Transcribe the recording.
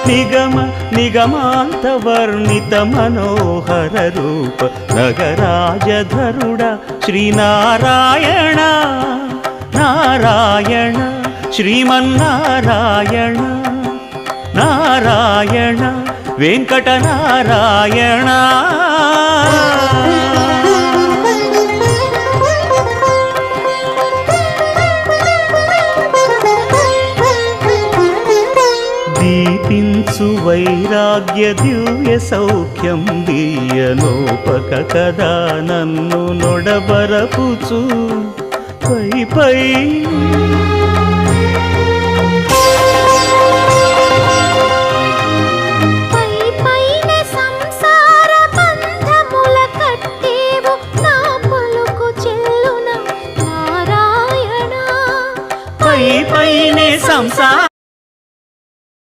నిగమ నిగమాంత వర్ణిత మనోహర రూప నగరాజధరుడ శ్రీనారాయణ నారాయణ శ్రీమన్నారాయణ నారాయణ వెంకటనారాయణ. దీపించు వైరాగ్య దివ్య సౌఖ్యం దీయనోపక కదా నన్ను నొడబరపుచు పై పై